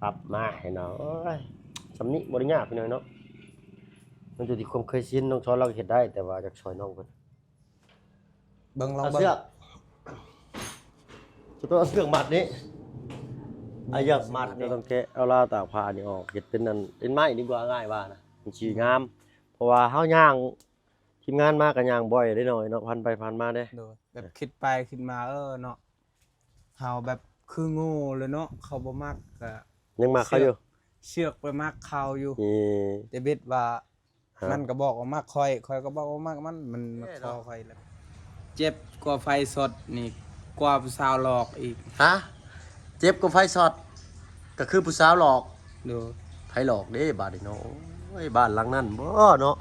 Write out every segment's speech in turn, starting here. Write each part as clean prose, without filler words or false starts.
ปรับมาให้เนาะสำนี้บริญญาพี่น้อยเนาะมันอยู่ที่ความเคยชินน้องช้อนเราเห็นได้แต่ว่าจากซอยน้องเพิ่นเบิ่งลองเอาเสื้อเบิ่งจะต้องเอาเสื้อมัดนี้ไอ้ยักมัดนี่ต้องแกะเอาลาวตากผ้านี่ออกเฮ็ดเป็นนั่นเป็นไม้ดีกว่าง่ายว่านะมันสิงามเพราะว่าเฮาย่างทีมงานมาก็ย่างบ่อยได้หน่อยเนาะพันไปพันมาเด้โดยแบบคิดไปคิดมาเนาะเฮาแบบคือโง่เลยเนาะเขาบ่มักก็ ยังมาเขาอยู่เชือกไปมักเขาอยู่นี่แต่เบ็ดว่ามันก็บอกว่ามักค่อยก็บอกว่ามักมันคอค่อยแล้วเจ็บกว่าไฟสดนี่กว่าผู้สาวหลอกอีกฮะเจ็บกับไฟช็อตก็คือผู้สาวหลอกดูไผหลอกเด้บาดนี่เนาะโอ้ยบ้านหลังนั้นบ่เนาะ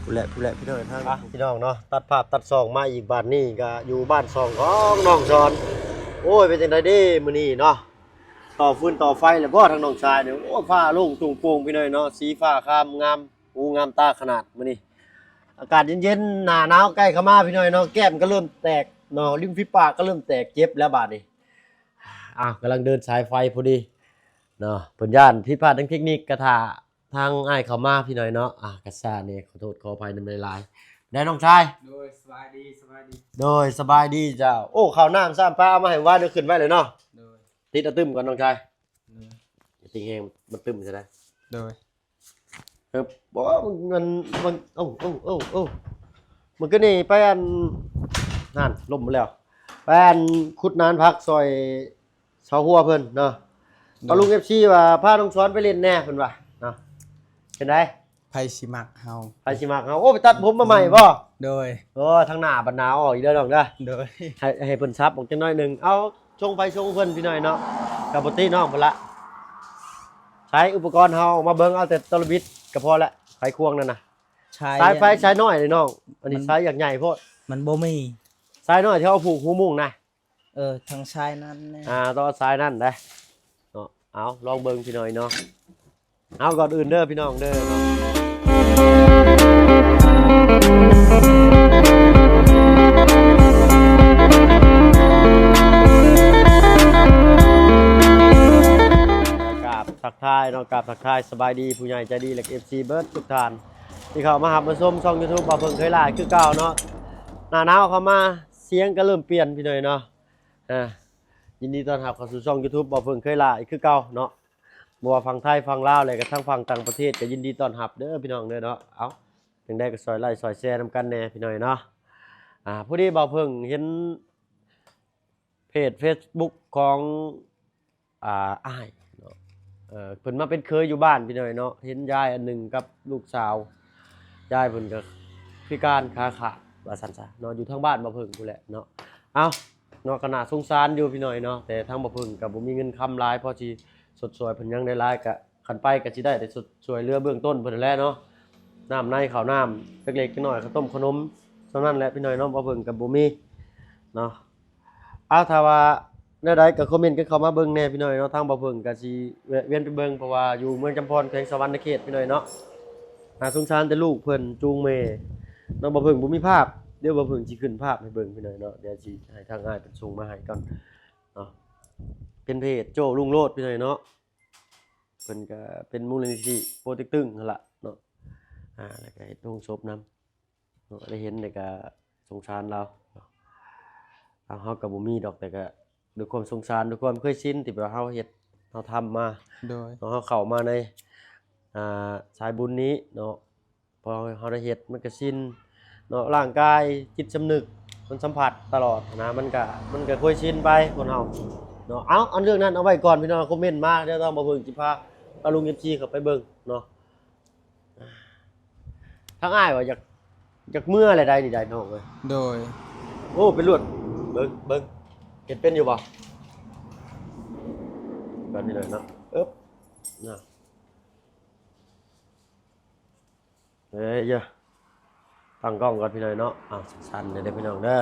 ผู้แหละพี่น้องทางพี่น้องเนาะตัดภาพตัดซองมาอีกบ้านนี้ก็อยู่บ้านซองของน้องชอนโอ้ยเป็นจังไดเด้มื้อนี้เนาะต่อฟืนต่อไฟแล้วบ่ทางน้องชายเนี่ยโอ้ฟ้าโล่งตุ่งโป่งพี่น้อยเนาะสีฟ้าคามงามหูงามตาขนาดมื้อนี้อากาศเย็นๆหน้าหนาวใกล้เข้ามาพี่น้อยเนาะแก้มก็เริ่มแตกเนาะริมฝีปากก็เริ่มแตกเจ็บแล้วบาดนี้กำลังเดินสายไฟพอดีเนาะเพิ่นย่านผิดพลาดทางเทคนิคกระทาทางอ้ายเข้ามาพี่น้อยเนาะกระซ่านี่ขอโทษขออภัยนำหลายๆได้น้องชายโดยสบายดีโดยสบายดีเจ้าโอ้ข้าวน้ำซ้ำปลาเอามาให้ว่าเดี๋ยวขึ้นไว้เลยเนาะโดยติดเอาตึมก่อนน้องชายอย่าติงเองมันตึมใช่ไหมโดยบอกว่ามันโอ้มันก็นี่ไปอันนั่นล่มไปแล้วไปอันคุดนานพักซอยเสาหัวเพิ่นเนาะเอาลุง FC ว่าพาน้องช้อนไปเล่นแน่เพิ่นว่าเนาะเป็นไดไผสิมักเฮาไปสิมักเฮาโอ้ไปตัดผมมาใหม่บ่โดยทางหน้าบัดหนาวออกอีกเด้อน้องเด้อโดยให้เพิ่นซับออกจักหน่อยนึงเอาชงไปชงเพิ่นพี่น้อยเนาะกับบ่ติน้องเพิ่นละใช้อุปกรณ์เฮามาเบิ่งเอาแต่ตะลบิดก็พอละไขควงนั่นน่ะสายไฟใช้น้อยเลยน้องอันนี้สายอย่างใหญ่โพดมันบ่มีสายน้อยที่เอาผูกหูมุ่งนะทางชายนั้นแน่ต้องสายนั่นได้เนาะเอาลองเบิ่งพี่น้อยเนาะเอาก่อนอื่นเด้อพี่น้องเด้อเนาะทักทายน้องกับทักทายสบายดีผู้ใหญ่ใจดีและ FC เบิร์ดทุกท่านที่เขามาหับมาชมช่อง YouTube บ่าวเพิ่งเคยหลายคือเก่าเนาะหน้าหนาวเข้ามาเสียงก็เริ่มเปลี่ยนพี่หน่อยเนาะยินดีต้อนรับเข้าสู่ช่อง YouTube บ่าวเพิ่งเคยหลายคือเก่าเนาะบ่ว่าฝั่งไทยฝั่งลาวอะไรก็ทั้งฝั่งต่างประเทศก็ยินดีต้อนรับเด้อพี่น้องเด้อเนาะเอาจังได้ก็ซอยไลค์ซอยแชร์นำกันแน่พี่หน่อยเนาะพอดีบ่าวเพิ่งเห็นเพจ Facebook ของอ้ายเพิ่นมาเป็นเคยอยู่บ้านพี่น้อยเนาะเห็นยายอันหนึ่งกับลูกสาวยายเพิ่นก็พิการขาขาดว่าซั่นซะเนาะอยู่ทางบ้านบ่เพิ่งพู้นแหละเนาะเอ้าเนาะก็น่าสงสารอยู่พี่น้อยเนาะแต่ทางบ่เพิ่งก็บ่มีเงินค้ำหลายพอสิสดสวยเพิ่นยังได้หลายก็คันไปก็สิได้แต่สดสวยเรือเบื้องต้นเพิ่นนั่นแหละเนาะน้ำในข้าวน้ำเล็กๆน้อยๆข้าวต้มขนมเท่านั้นแหละพี่น้อยเนาะบ่เพิ่งก็บ่มีเนาะถ้าว่าแนวใดก็คอมเมนต์กันเข้ามาเบิ่งแหน่พี่น้อยเนาะทางบ่เพิ่งก็สิแวะเวียนไปเบิ่งเพราะว่าอยู่เมืองจำพรแขวงสะหวรรณเขตพี่น้อยเนาะสงสารแต่ลูกเพิ่นจูงแม่น้องบ่เพิ่งบ่มีภาพเดี๋ยวบ่เพิ่งสิขึ้นภาพให้เบิ่งพี่น้อยเนาะเดี๋ยวสิให้ทางอ้ายเพิ่นส่งมาให้ก่อนเนาะเป็นเพจโจ้ลุงโลดพี่น้อยเนาะเพิ่นก็เป็นมูลนิธิโปรเต็กตึงนั่นล่ะเนาะแล้วก็เฮ็ดโรงศพนำเนาะได้เห็นแล้วก็สงสารเราเฮาก็บ่มีดอกแต่ก็ด้วยความสงสารด้วยความเคยชินที่แบบเฮาเฮ็ดเฮาทำมาโดยเฮาเข้ามาในสายบุญนี้เนาะพอเฮาได้เฮ็ดมันก็ชินเนาะร่างกายจิตสำนึกมันสัมผัสตลอดนะมันก็เคยชินไปคนเฮาเนาะเอาเรื่องนั้นเอาไว้ก่อนพี่น้องคอมเมนต์มาเดี๋ยวต้องมาเบิ่งสิพาเอาลุง FC เข้าไปเบิ่งเนาะทางอ้ายว่าอยากเมื่ออะไรใดนี่ได้น้องเอ้ยโดยโอ้เป็นลวดเบิ่งเห็นเป็นอยู่บ่กันนี่เลยเนาะนะเฮ้ยอย่าตั้งกล้องก่อนพี่น้อยเนาะสั้นๆเด้อพี่น้องเด้อ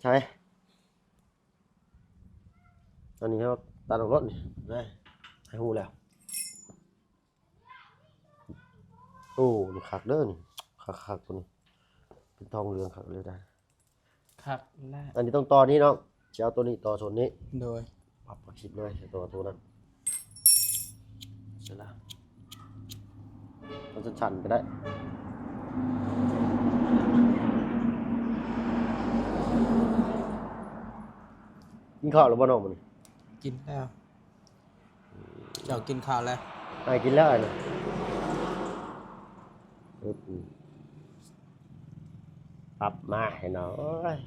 ใช่ตอนนี้เขาตัดออกรถนี่ได้ให้ฮู้แล้วโอ้นี่คักเด้อนี่คักตัวนี้เป็นทองเหลืองคักเลยได้ครับแล้วอันนี้ต้องต่อนี้เนาะจะเอาตัวนี้ต่อส่วนนี้โดย ปรับคลิปเลยตัวนั้นเสร็จแล้วเราจะฉันก็ได้กินข้าวหรือบ่น้องมัน กินแล้วเจ้ากินข้าวแล้ว กินแล้วไอ้นะปรับมาให้หน่อย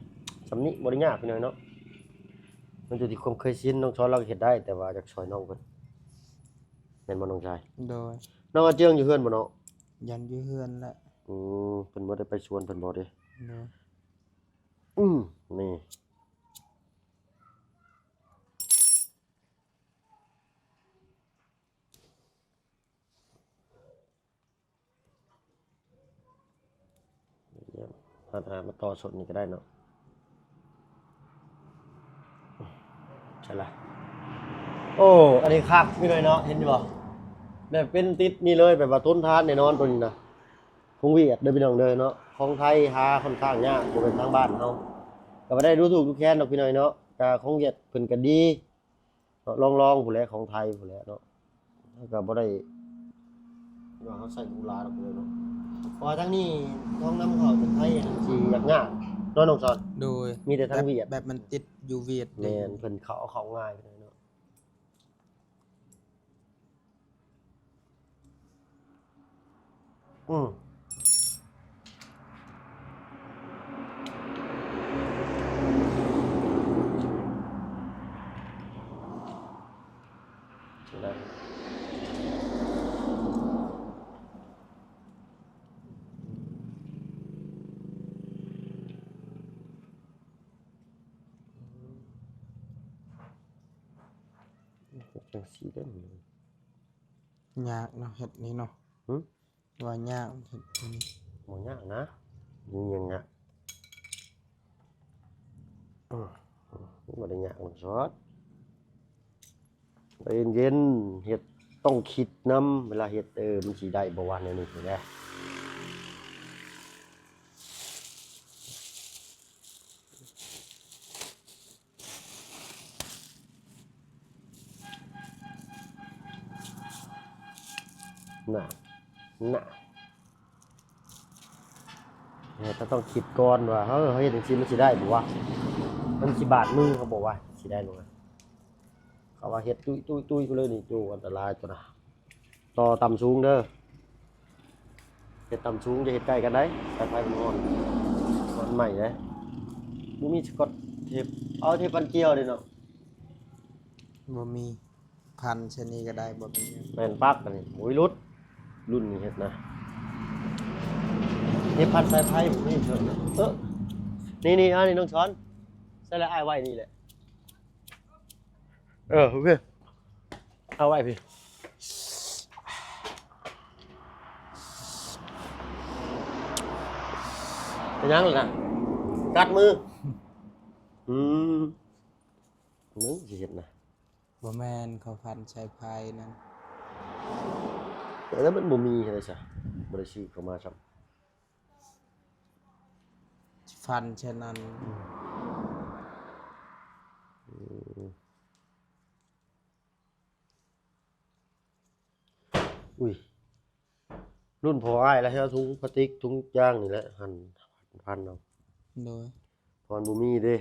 สำนิบริญญาพี่น้อยเนาะมันอยู่ที่ความเคยชินน้องช้อนเราเห็นได้แต่ว่าจากซอยน้องเพิ่นเป็นบ่น้องชาย โดย น้องอาเจียงอยู่เฮือนบ่เนาะ ยันอยู่เฮือนแหละ เพิ่นบ่ได้ไปชวนเพิ่นบ่เด้ โดย นี่มาต่อสดนี่ก็ได้เนาะใช่ละโอ้อันนี้คักพี่น้อยเนาะเห็นอยู่บ่แบบเป็นติดนี่เลยแบบว่าทนทานแน่นอนตัวนี้นะคงเวียดเด้อพี่น้องเด้อเนาะของไทยหาค่อนข้างยากบ่เป็นทางบ้านเฮาก็บ่ได้รู้ถูกทุกแค้นดอกพี่น้อยเนาะก็ของเวียดเพิ่นก็ดีเนาะลองผู้แลของไทยผู้แลเนาะก็บ่ได้ว่าเฮาใส่กุหลาบดอกเลยเนาะเพราะว่าทั้งนี้ท้องน้ำเขาจากไทยนั่นสิยากเนาะน้องสอน โดย มีแต่ทางเวียด แบบมันติดอยู่เวียด แม่นเพิ่นเขาเอาเขาง่ายไปเลยเนาะอืมได้จังสีได้หมดเลย ยากเนาะเฮ็ดนี้เนาะ หึ ว่ายากเฮ็ดนี้ บ่ยากนะนี่ยังยากบ่ได้ยากหรอกซอสเย็นๆเฮ็ดต้องคิดนำเวลาเฮ็ดมันสิได้บ่ว่าแนวนี้แหละน่ะเนี่ยต้องคิดก่อนว่าเฮ็ดจังซี่มันสิได้บ่วะมันสิบาดมือเขาบอกว่าสิได้บ่วะเขาว่าเฮ็ดตุ้ยๆไปเลยนี่ตู้อันตรายตัวน่ะต่อต่ำสูงเด้อเฮ็ดต่ำสูงจะเฮ็ดใกล้กันได้สายไฟมันอ่อนใหม่เด้บ่มีสกอตเทปเอาเทปพันเกลียวเด้เนาะ บ่มีพันชนีก็ได้บ่มี แม่นปักอันนี้โอ้ยรุ่นนี้เฮ็ดนะเทปพันสายไฟบ่มีเถิดนี่อันนี้น้องช้อนใส่แล้วอ้ายไว้นี่แหละโอเคเอาไว้พี่เป็นยังล่ะกัดมือมึงสิเฮ็ดนะ บ่แม่นเขาพันใช้ไฟนั่น แล้วมันบ่มีอะไรซะบ่ได้ซื้อเข้ามาซ้ำ ฟันฉะนั้น อุ้ยรุ่นพออ้ายแล้วเฮาถุงพลาสติกถุงยางนี่แหละหั่นพันเอา โดย พรบ่มีเด้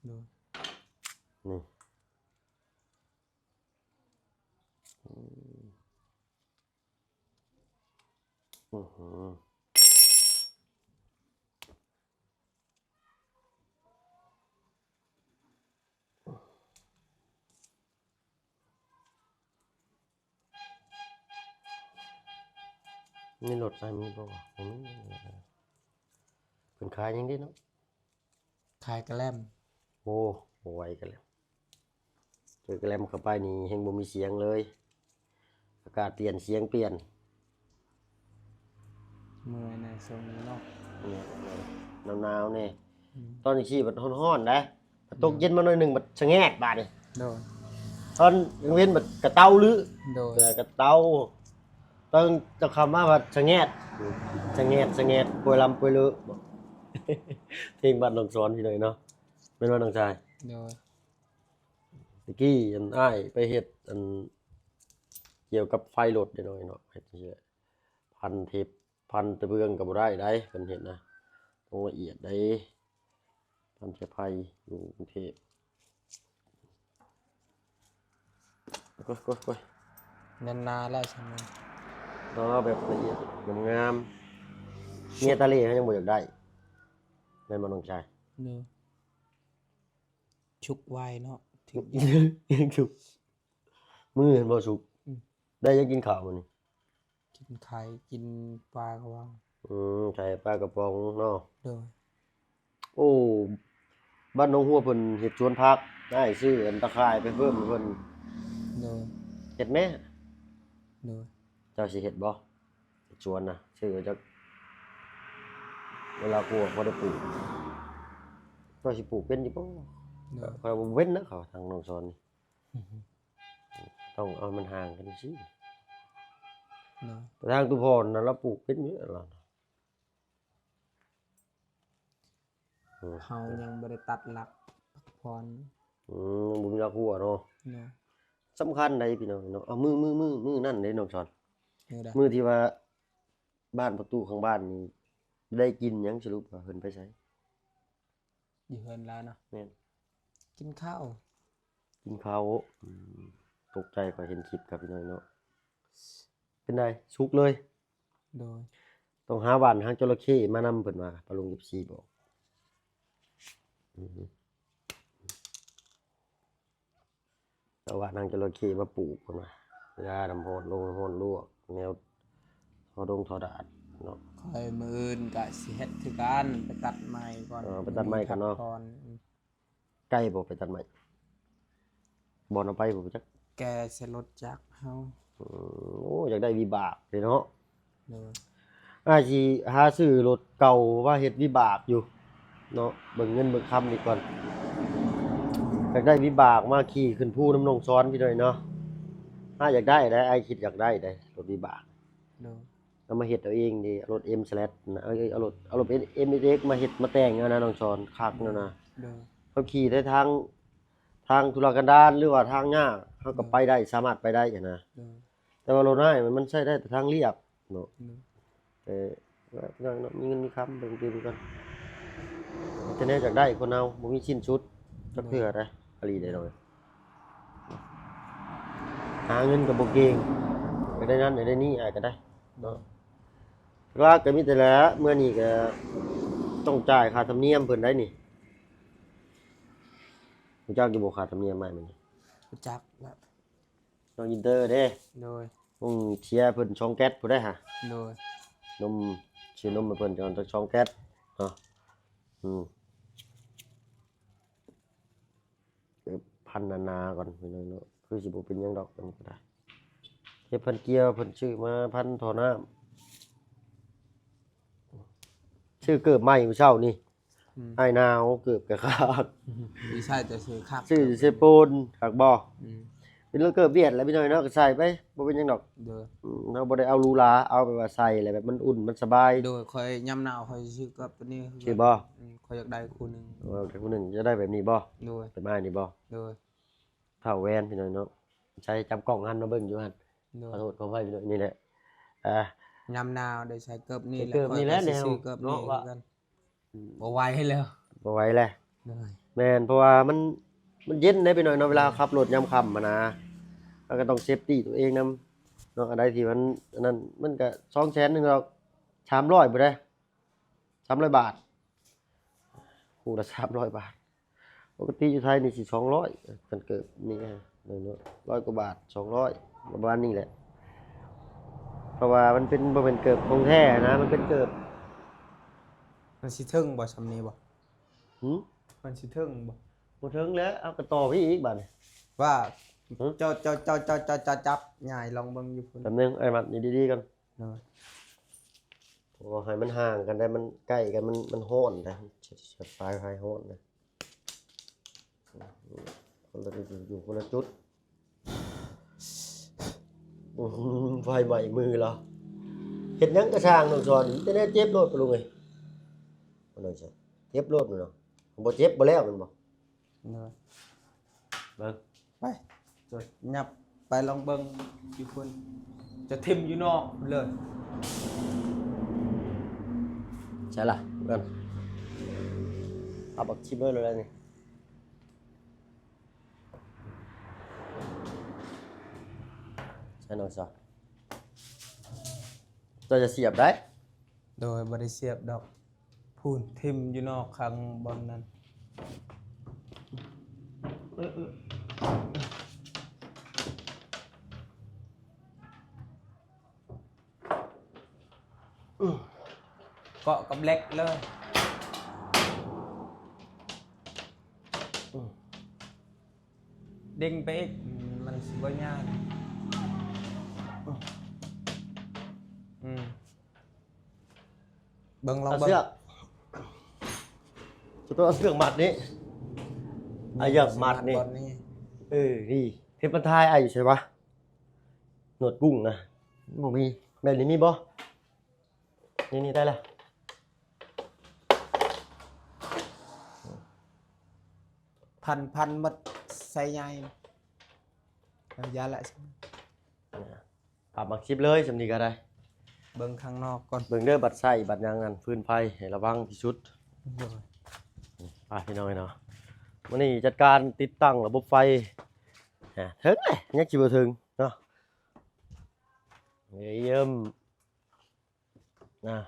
โดย นี่อื้อหือมีรถไฟมีบ่วะผมมีเพิ่นขายยังเด้เนาะ ขายกระแลม โอ้บ่ไหวกันแล้วเจอกระแลมเข้าไปนี่แฮงบ่มีเสียงเลย อากาศเปลี่ยนเสียงเปลี่ยน เมื่อยในทรงนี้เนาะ เนี่ยหนาวๆนี่ตอนขี้บัดร้อนๆนะบัดตกเย็นมาหน่อยหนึงบัดชะแงกบาดนี่ โดย ตอนกลางเว้นบัดกระเต้าลือ โดย กระเต้าต้องจะคำว่าบัดชะแงกป่วยลำป่วยลือ เพลงบัดน้องสอนพี่หน่อยเนาะเป็นว่าน้องชาย โดย ตะกี้อันอ้ายไปเฮ็ดอันเกี่ยวกับไฟรถได้หน่อยเนาะเฮ็ดจังซี่พันเทปพันตะเบืองก็บ่ได้ได้เพิ่นเฮ็ดนะต้องละเอียดได้พันเทปไฟอยู่กรุงเทพก้อยนานๆแล้วใช่ไหม ๆเนาะแบบละเอียดงามๆเมียตะเลเขายังบ่อยากได้แม่นบ่น้องชาย เนอะชุกไวเนาะถึง ยังสุกมือเห็นบ่สุก อืม ได้ยังกินข้าวมื้อนี้ กินไข่กินปลากระวัง ใช่ปลากระป๋องเนาะ โดย โอ้บ้านหนองหัวเพิ่นเฮ็ดสวนผักได้ซื้ออันตะไคร้ไปเพิ่มให้เพิ่น โดย เฮ็ดแหม โดย เจ้าสิเฮ็ดบ่เฮ็ดสวนน่ะซื้อจักเวลากลัวบ่ได้ปลูกเจ้าสิปลูกเป็นอยู่บ่ โดย ข้อยบ่เว้นนะเขาทางน้องสอนนี่ต้องเอามันห่างกันสิ โดย แต่ทางตุพรน่ะเราปลูกเป็นอยู่แล้ว เฮายังบ่ได้ตัดหลักพักผ่อน บ่มีรักหัวเนาะ เนาะ สำคัญใดพี่น้องเนาะเอามือนั่นเด้น้องสอน เด้อ มื้อที่ว่าบ้านประตูข้างบ้านนี่ได้กินหยังสรุปว่าเพิ่นไปไส อยู่เฮือนแล้วเนาะ แม่น กินข้าว กินข้าวตกใจก็เห็นคลิปครับพี่น้องเนาะเป็นไดสุกเลย โดย ต้องหาบ้านหางจระเข้มานำเพิ่นว่าปลาลุง14บอกอือฮึเอาบ้านหางจระเข้มาปลูกเพิ่นว่ายาน้ำร้อนลงน้ำร้อนลวกแนวทอดงทอดาดเนาะ คอยมื้ออื่นก็สิเฮ็ดคือกันไปตัดไม้ก่อน ไปตัดไม้กันเนาะ พัผ่อน ใกล้บ่ไปตัดไม้บ่เอาไปบ่จัก แกใส่รถจักรเฮา โอ้อยากได้วิบากเลยเนาะ โดย อาสิหาซื้อรถเก่าว่าเฮ็ดวิบากอยู่เนาะเบิ่งเงินเบิ่งคำนี่ก่อนอยากได้วิบากมาขี่ขึ้นภูน้ำนองซ้อนพี่หน่อยเนาะถ้าอยากได้ได้ไอ้คิดอยากได้ได้รถวิบาก โดย เอามาเฮ็ดเอาเองดิเอารถ M/ นะเอารถ MX มาเฮ็ดมาแต่งเอานะน้องซ้อนคักนั่นน่ะ โดย เขาขี่ได้ทางธุรกันดารหรือว่าทางยากเขาก็ไปได้สามารถไปได้อะนะ โดย แต่ว่ารถน้อยมันใช้ได้แต่ทางเรียบเนาะ โดย ว่าเนาะมีเงินมีคำเบิ่งดูกันแต่แน่อยากได้คนเอาบ่มีชิ้นชุดจักเทื่อได้อลีได้หน่อยหาเงินก็บ่เก่งอยากได้นั้นอยากได้นี่อาจก็ได้เนาะลากก็มีแต่ละเมื่อนี้ก็ต้องจ่ายค่าธรรมเนียมเพิ่นได้นี่รู้จักอยู่บ่ค่าธรรมเนียมใหม่มื้อนี้ รู้จักแล้ว น้องอินเตอร์เด้ โดย เชียร์เพิ่นช่องแก๊สผู้ได้หะ โดย นมชื่อนมมาเพิ่นจนจากช่องแก๊สเนาะพันนาก่อนพี่น้องเนาะคือสิบ่เป็นหยังดอกมันก็ได้เฮ็ดพันเกียวเพิ่นชื่อมาพันท่อน้ำชื่อเกิบใหม่มื้อเช้านี่อ้ายนาวเกิบกะขาด ดีใช่จะซื้อคัก ชื่อเซปูนคักบ่ อืม เป็นเรื่องเกิบเวียดแหล้วพี่น้อยเนาะก็ใส่ไปบ่เป็นหยังดอก โดย เราบ่ได้เอาหรูหราเอาไปว่าใส่อะไรแบบมันอุ่นมันสบาย โดยคอยยำหนาวคอยซื้อกับตัวนี้ ชื่อบ่ คอยอยากได้คู่หนึง แต่คนหนึงจะได้แบบนี้บ่ โดย เป็นไม้นี่บ่ โดย เท่าแวนพี่น้อยเนาะใช้จับกล้องหันมาเบิ่งอยู่หั่น โด ขอย โทษขออภัยพี่น้อยนี่แหละอ่าย ำหนาวได้ใช้เกิบนี่ เกิบนี่แหละ ข้อยก็สิซื้อ แนว เกิบ เนาะ นี่ ว่า คือกันบ่ไหวให้แล้ว บ่ไหวแล้ว โดย แม่นเพราะว่ามันเย็นได้ไปหน่อยเนาะเวลาขับรถยามค่ำอะนะแล้วก็ต้องเซฟตี้ตัวเองนำเนาะอะไรที่มันอันนั้นมันก็200,000นึงดอก300บ่ได้300 บาทคู่ละ300 บาทปกติอยู่ไทยนี่สิ200มันเกิดนี่ไงเนาะ100 กว่าบาท200ประมาณนี้แหละเพราะว่ามันเป็นบ่เป็นเกิบของแท้นะมันเป็นเกิบ มันสิถึงบ่ซำนี้บ่ หึ มันสิถึงบ่ บ่ถึงแล้วเอากระต่อพี่อีกบาดนี่ ว่า หือ เจ้าจับใหญ่ลองเบิ่งอยู่พุ่น แป๊บนึงไอ้มัดนี่ดีๆกัน โดย โอ้ให้มันห่างกันได้มันใกล้กันมันโห้นได้เฉียดปลายไฟโห้นนะคนละอยู่คนละจุดไฟใหม่มือเหรอเห็ดหยังกระช่างน้องสอนแต่แน่เจ็บโลดไปลุงไงบ่ได้ใช่เจ็บโลดมันเนาะบ่เจ็บบ่แล้วมันบ่ โดย เบิ่ง ไปจดยับไปลองเบิ่งอยู่พุ่นจะทิ่มอยู่นอกเลย ใช่ล่ะเพื่อนเอาบักชิปเลยนี่ใช่หน่อยซะเราจะเสียบได้ โดยบริเสียบดอกพูนทิมอยู่นอกข้างบนนั้นเกาะกับเล็กเลยดิ่งไปอีกมันสิบ่ยากเบิ่งลอง เอา เบิ่ง เสือกจะต้องเอาเสือกมัดนี้ไอ้หยับมัดนี่ บอลนี่ นี่เทปมันทายไอ้อยู่ใช่ปะหนวดกุ้งนะบ่มีแบบนี้มีบ่นี่ได้ละ พันมัดใส่ใหญ่ยาละ ปรับมักชิปเลยสำนีก็ได้ เบิ่งข้างนอกก่อน เบิ่งเด้อบัดไส้บัดยางงันฟื้นไฟให้ระวังที่สุดไปพี่น้อยเนาะวันนี้จัดการติดตั้งระบบไฟถึงเลยยังจิบถึงเนาะเยี่ยม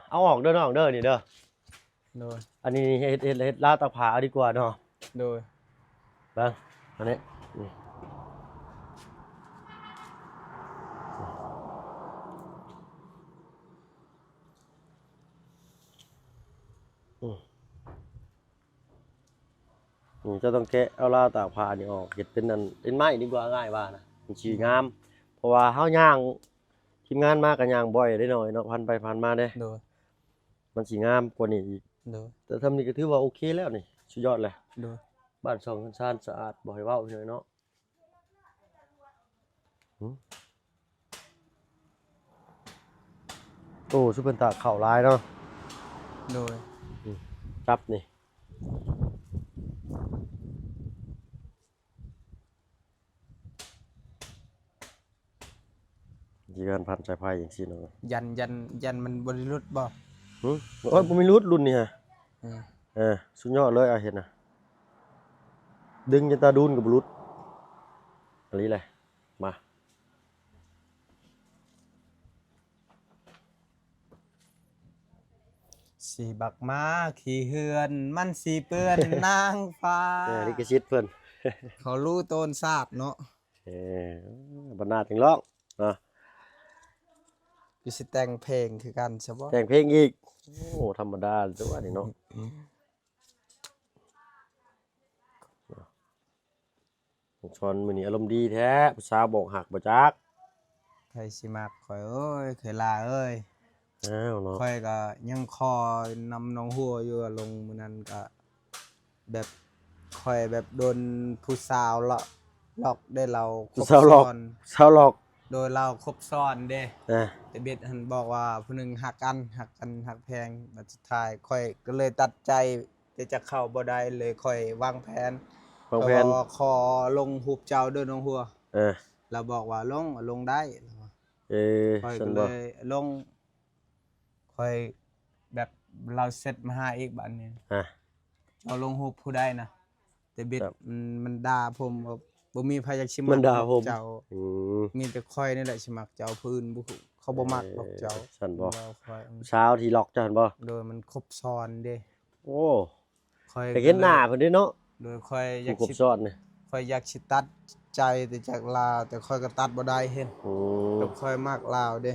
เอาออกเด้อน้องเด้อนี่เด้อ โดย อันนี้เฮ็ดลาดตะผาเอาดีกว่าเนาะ โดย เบิ่งอันนี้นี่จะต้องแกะเอาลาดตะผานี่ออกเฮ็ดเป็นนั่นเป็นไม้ดีกว่าง่ายว่านะมันสิงาม เพราะว่าเฮาย่างทีมงานมาก็ย่างบ่อยได้หน่อยเนาะพันไปพันมาเด้ โดย มันสิงามกว่านี้อีก โดย แต่ทำนี่ก็ถือว่าโอเคแล้วนี่สุดยอดเลย โดย บ้านช่องซ่านสะอาดบ่ให้เว้าพี่น้อยเนาะโอ้ซุปเปอร์ตาเข้าลายเนาะ โดย จับนี่จีการพันสายไฟอย่างซี่เนาะ ยันมันบริรุษบ่ โอ้ยบ่มีรุดรุ่นนี่ฮะ อืม สุดยอดเลยเห็นน่ะดึงจนตาดูนก็บ่รุดอันนี้แหละมา สีบักมาขี่เฮือนมันสีเปื้อนนางฟ้า ลิขสิทธิ์เพิ่น เขารู้โตนทราบเนาะ บรรณาถึงร้องนะ อยู่สิแต่งเพลงคือกันใช่บ่ แต่งเพลงอีกโอ้ธรรมดาตัวนี้เนาะชอนมื้อนี้อารมณ์ดีแท้ผู้สาวบอกหักบ่จัก ใครสิมักข่อยเอ้ยเคยลาเอ้ย อ้าวเนาะ ข่อยก็ยังคอยนำน้องหัวอยู่ลงมื้อนั้นก็แบบข่อยแบบโดนผู้สาวหลอกได้เราคบ สาวหลอก ซ้อน สาวหลอก โดยเราครบซ้อนเด้ นะ แต่เบ็ดหันบอกว่าผู้หนึงหักกันหักแพงบัดสุดท้ายค่อยก็เลยตัดใจที่จะเข้าบ่ได้เลยค่อยวางแผน บางแผน ว่าขอลงหูปเจ้าเด้อน้องหัว เออ เราบอกว่าลงได้ เออ ค่อย ฉั ก็ น เล บ่ ยลงค่อยแบบเราเซตมาหาอีกบัดนี้ อ่ะ เอาลงหูปผู้ใดนะแต่เบ็ด ครับ มันด่าผมว่าบ่มีไผอยากสิ มันด่าผม เจ้า อืม มีแต่ค่อยนี่แหละสิมักเจ้าพื้นบ่เขาบ่มักหรอกเจ้า ฉันบ่ เราค่อย เช้าที่หลอกจันบ่ โดยมันครบซ้อนเด้ โอ้ ค่อย แต่เห็นหน้าเพิ่นเด้เนาะ โดยค่อยอยาก ผู้กบ สิ ซ้อนนี่ ค่อยอยากสิตัดใจแต่จากลาวแต่ค่อยก็ตัดบ่ได้เห็น อืม แล้วค่อยมักลาวเด้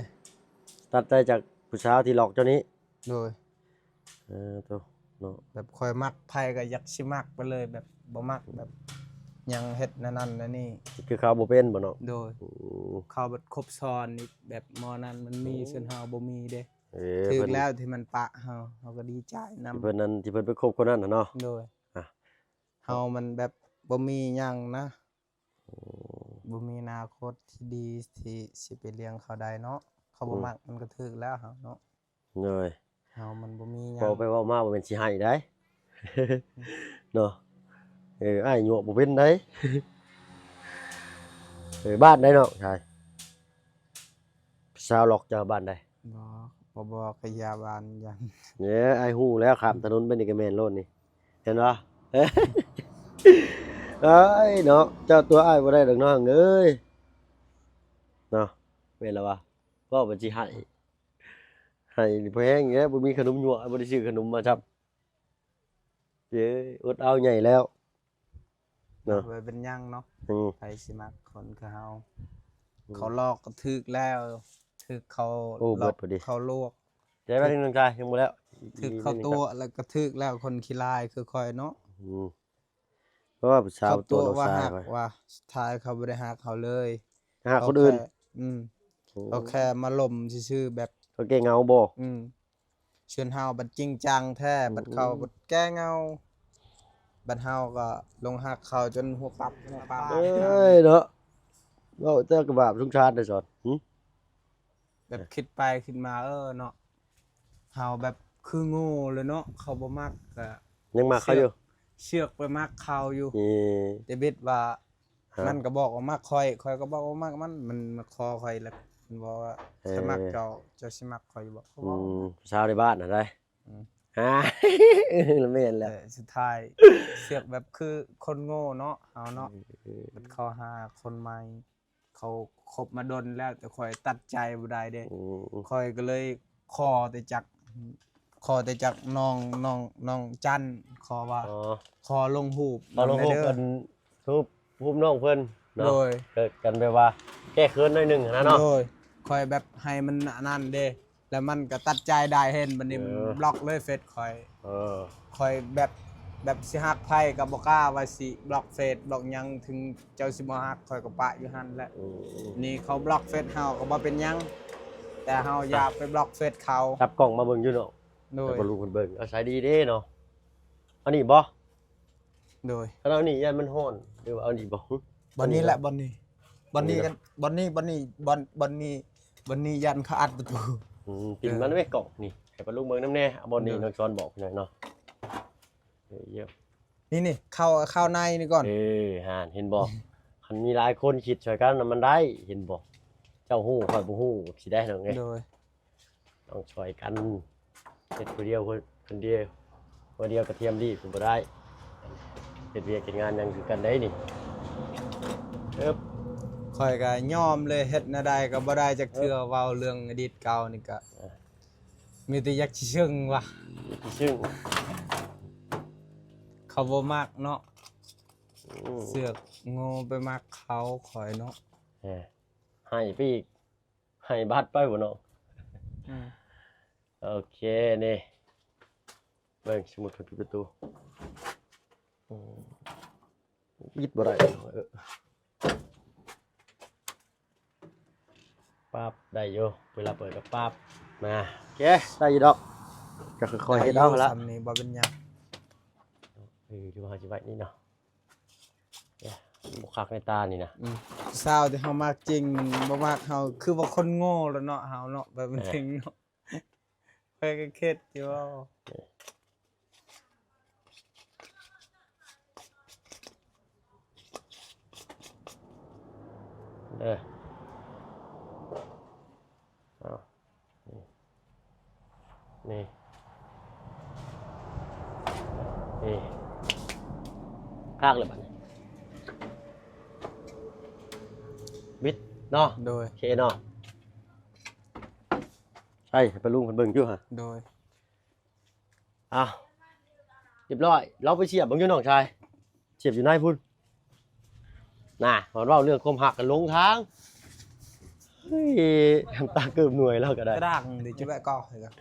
ตัดใจจากผู้สาวที่หลอกเจ้านี้ โดย ตัวเนาะ แบบค่อยมักไผก็อยากสิมักไปเลยแบบบ่มักแบบหยังเฮ็ดนั่นนั่นนี่ คือเขาบ่เป็นบ่เนาะ โดย อืม เขาแบบครบซ้อนนี่แบบหมอนั้นมันมีส่วนเฮาบ่มีเด้ เออ ถึก เพิ่น แล้วที่มันปะเฮาก็ดีใจนำ ที่เพิ่นนั้นที่เพิ่นไปคบคนนั้นน่ะเนาะ โดย อ่ะ เฮามันแบบบ่มีหยังนะบ่มีอนาคตที่ดีที่สิไปเลี้ยงเขาได้เนาะเขาบ่มักมันก็ถึกแล้วเฮาเนาะ เลย เฮามันบ่มีหยั พอง ไปเว้ามาบ่แม่นสิให้ได้ เนาะอ้ายหยวกบ่เป็นได้ บ้านได้เนาะใช่สาวหลอกเจ้าบ้านได้ บ่ขยาบานยัน เนี่ยไอ้ฮู้แล้วข้ามถนนไปนี่ก็แม่นโลดนี่เห็นบ่เอ้ยเอ้ยเนาะเจ้าตัวอ้ายบ่ได้ดอกน้องเอ้ยเนาะแม่นแล้ววะเว้าบัญชีให้แพงอย่างเงี้ยบ่มีขนมยั่วบ่ได้ซื้อขนมมาครับเย้อดเอาใหญ่แล้วเนาะ ไว้เป็นหยังเนาะ อืม ไปสิมักคนคือเฮาเขาลอกก็ถึกแล้วถึกเขา โอ้ ล เบิ อ ด ก พอดี เขาลวก ใจไปถึงน้องชายยังบ่แล้ว ถึกเขาตัวแล้วก็ถึกแล้วคนขี้ลายคือคอยเนาะ อืมเพราะว่าผู้สาว เขา ตั ตัว ว น้อง ว่า ชาย หัก ไป ว่าสุดท้ายเขาบ่ได้หักเขาเลย หาคนอื่น เขาแเขาแค่มาล่มซื่อๆแบบ เขาแก้เหงาบ่ เชิญเฮาบัดจริงจังแท้บัดเขาบัดแก้เงาบัดเฮาก็ลงหักเขาจนหัวปับ เอ้ยเนาะเว้าเจ้ากระบาปสงสารได้สอนหึ แบบคิดไปคิดมาเนาะเฮาแบบคือโง่เลยเนาะเขาบ่มักก็ ยังมาเขาอยู่ เชือกไปมักเขาอยู่ นี่ แต่เบ็ดว่า ฮะ มันก็บอกว่ามักคอยก็บอกว่ามักมันมาคอคอยแล้วมันบอกว่าถ้ามักเจ้าสิมักคอยอยู่บ่เขาบอก ผู้สาวในบ้านน่ะได้ อืม ฮะ แล้วแม่นแหล้ว แต่สุดท้ายเสือกแบบคือคนโง่เนาะเฮาเนาะ มันเขาหาคนใหม่เขาคบมาดนแล้วแต่คอยตัดใจบ่ได้เด้คอยก็เลยขอแต่จากน้องจันขอว่า อ๋อ ขอลงหูป ตอนลง นำ รูป ด้ เพิ่นรูปน้องเพิ่นเนาะ โดย เกิดกันแบบว่าแก้เคินหน่อยหนึงนะเนาะ โดยคอยแบบให้มันนั่นเด้แล้วมันก็ตัดใจได้เห็นบัดนี้ เออ บล็อกเลยเฟซคอย เออ คอยแบบสิฮักไผก็บ่กล้าว่าสิบล็อกเฟซบล็อกหยังถึงเจ้าสิบ่ฮักคอยก็ปะอยู่หั่นแหละ อืม นี่เขาบล็อกเฟซเฮาก็บ่เป็นหยังแต่เฮาอยากไปบล็อกเฟซเขา จับกล้องมาเบิ่งอยู่เนาะ โด แต่ ย บ่รู้เพิ่นเบิ่งอาศัยดีเด้เนาะอันนี้บ่ โดย ถ้าเอานี่ยันมันฮ้อนหรือว่าเอานี่บ่ บอนนี้แหละบอนนี้กันบอนนี้ยันเขาอัดประตู ปิ่นมันไว้กล่องนี่ให้ปลาลูกเบิ่งนำแน่เอาบ่นี่น้องจอนบอกหน่อยเนาะเยอะ นี่เข้าในนี่ก่อน ห่านเห็นบ่คันมีหลายคนคิดช่วยกันน่ะมันได้เห็นบ่เจ้าฮู้ข่อยบ่ฮู้สิได้ดอกไง โดย ต้องช่วยกันเฮ็ดผู้เดียวคนเดียวคนเดียวกระเทียมดีผมบ่ได้เฮ็ดเวียกเฮ็ดงานหยังคือกันได้นี่เอิบ คอยก็ยอมเลยเฮ็ดแนวใดก็บ่ได้จักเทื่อเว้าเรื่องอดีตเก่านี่ก็มีแต่อยากสิเชิงว่ะ ซึ่ง เขาบ่มักเนาะ อืม เสือกโง่ไปมักเขาคอยเนาะ ให้ไปอีกให้บัตรไปบ่เนาะโอเคนี่เบิ่งสมุดปิดประตูยิดบ่ได้ปั๊บได้อยู่เวลาเปิดก็ปั๊บมาโอเคได้อยู่ดอกก็ค่อยๆเฮ็ดเอาหั่นละ ซ้ำนี่บ่เป็นหยัง ดูหาสิไว้นี่เนาะบุคักในตานี่นะ สาวที่เฮามักจริงบ่มักเฮาคือว่าคนโง่แล้วเนาะเฮาเนาะแบบมันถึงเนาะไปก็เข็ดอยู่ว่า เด้อเอานี่นี่คากเลยบัดนี้บิดเนาะ โดย โอเคเนาะใช่ไปลุงเพิ่นเบิ่งอยู่ฮะ โดย อ้าวเรียบร้อยเราไปเสียบเบิ่งอยู่น้องชายเสียบอยู่ในพุ่นน่ะหอนเว้าเรื่องความหักกันลงทางเฮ้ยน้ำตาเกือบหน่วยแล้วก็ได้ กระด้างเดี๋ยวจะแวะก่อให้กัน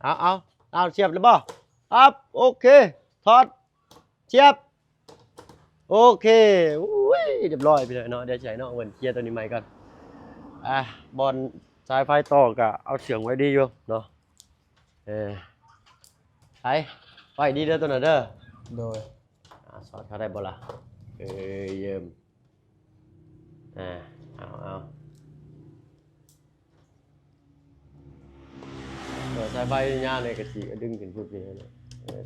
เอาเสียบเลยบ่ครับ โอเค ถอดเสียบ โอเคอุ้ยเรียบร้อยไปเลยเนาะ เดี๋ยวใช้เนาะเหมือนเคลียร์ตัวนี้ใหม่กันบอลสายไฟต่อก็เอาเสียงไว้ดีอยู่เนาะไฟดีเด้อตัวนั้นเด้อ โดย สอดเขาได้บ่ล่ะเยี่ยมเอาสายไฟย่าเลยกระสีก็ดึงขึ้นพุดนี่นะ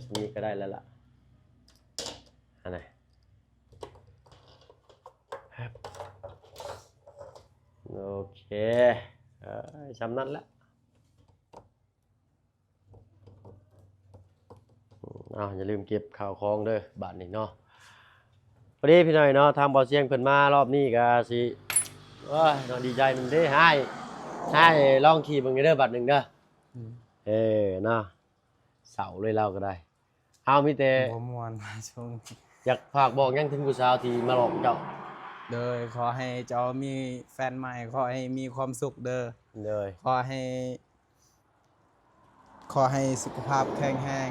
ตรงนี้ก็ได้แล้วล่ะอันไหน โอเคจำนั้นแหละอย่าลืมเก็บข่าวของเด้อบาทนี้เนาะพอดีพี่หน่อยเนาะทางบ่อเสียงเพิ่นมารอบนี้ก็สิเนาะดีใจมันเด้ให้ลองขี่เบิ่งเด้อบาทหนึงเด้อเนาะเสาเลยเล่าก็ได้เฮามีแต่ บ่ม่วนช่วง อยากฝากบอกหยังถึงผู้สาวที่มาหลอกเจ้า โดยขอให้เจ้ามีแฟนใหม่ขอให้มีความสุขเด้อ เลย ขอให้สุขภาพแข็งแรง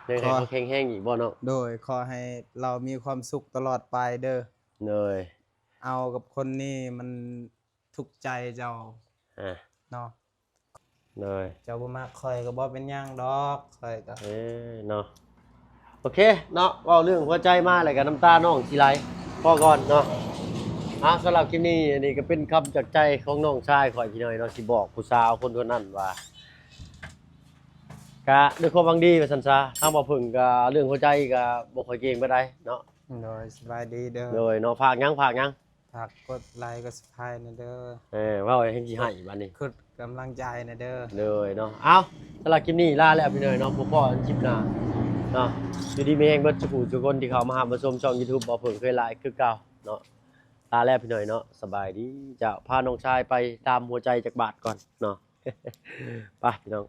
ยังให้เขาแข็งแห้งอีกบ่เนาะ โดยขอให้เรามีความสุขตลอดไปเด้อ เลย เอากับคนนี้มันทุกข์ใจเจ้า อ่ะ เนาะ เลย เจ้าบ่มักข่อยก็บ่เป็นหยังดอกข่อยก็ เนาะโอเคเนาะเว้าเรื่องหัวใจมาแล้วก็น้ำตาน้องสิไหลพอก่อนเนาะสำหรับคลิปนี้อันนี้ก็เป็นคำจากใจของน้องชายข่อยพี่น้อยเนาะสิบอกผู้สาวคนนั้นว่าก็ด้วยความหวังดีว่าซั่นซะทางบ่พึ่งก็เรื่องหัวใจก็บ่ค่อยเก่งปานใดเนาะ โดยสบายดีเด้อ โดยเนาะฝากหยัง ฝากกดไลค์กด Subscribe นะเด้อ เว้าให้สิให้บัดนี้ คือกำลังใจนะเด้อ เลยเนาะสำหรับคลิปนี้ลาแล้วพี่น้อยเนาะพบกันคลิปหน้าเนาะอยู่ดีมีแรงเบิดทุกคนที่เขามาหามาชมช่อง YouTube บ่เพิ่งเคยไลฟ์คือเก่าเนาะลาแล้วพี่น้อยเนาะสบายดีจะพาน้องชายไปตามหัวใจจากบาทก่อนเนาะ ไปพี่น้อง